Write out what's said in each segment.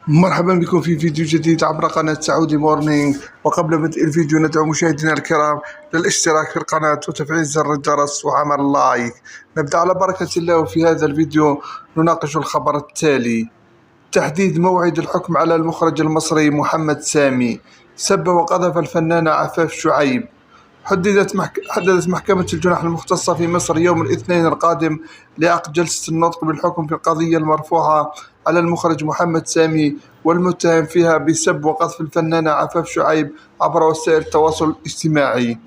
مرحبا بكم في فيديو جديد عبر قناة سعودي مورنينج. وقبل بدء الفيديو ندعو مشاهدينا الكرام للاشتراك في القناة وتفعيل زر الجرس وعمل لايك. نبدأ على بركة الله. وفي هذا الفيديو نناقش الخبر التالي: تحديد موعد الحكم على المخرج المصري محمد سامي. سب وقذف الفنان عفاف شعيب. حددت محكمة الجنح المختصة في مصر يوم الاثنين القادم لعقد جلسة النطق بالحكم في القضية المرفوعة على المخرج محمد سامي والمتهم فيها بسب وقذف الفنانة عفاف شعيب عبر وسائل التواصل الاجتماعي.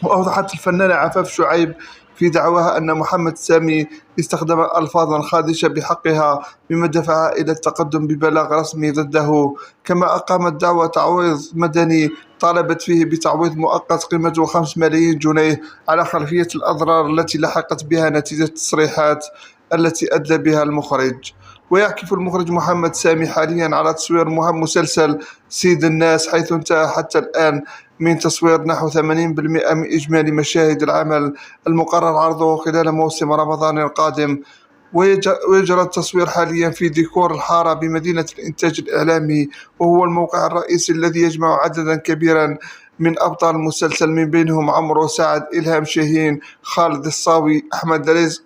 وأوضحت الفنانة عفاف شعيب في دعواها أن محمد سامي استخدم ألفاظا خادشة بحقها مما دفعها إلى التقدم ببلاغ رسمي ضده. كما أقامت دعوى تعويض مدني طالبت فيه بتعويض مؤقت قيمته 5 ملايين جنيه على خلفية الأضرار التي لحقت بها نتيجة التصريحات التي أدلى بها المخرج. ويعكف المخرج محمد سامي حاليا على تصوير مسلسل سيد الناس، حيث انتهى حتى الآن من تصوير نحو 80% من إجمالي مشاهد العمل المقرر عرضه خلال موسم رمضان القادم. ويجرى التصوير حاليا في ديكور الحارة بمدينة الإنتاج الإعلامي، وهو الموقع الرئيسي الذي يجمع عددا كبيرا من أبطال المسلسل، من بينهم عمرو سعد، إلهام شاهين، خالد الصاوي، أحمد رزق،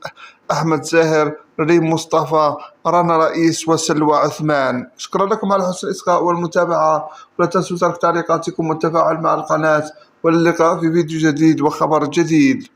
أحمد زاهر، ريم مصطفى، رنا رئيس، وسلوى عثمان. شكرا لكم على حسن الإصغاء والمتابعة، ولا تنسوا ترك تعليقاتكم والتفاعل مع القناة، واللقاء في فيديو جديد وخبر جديد.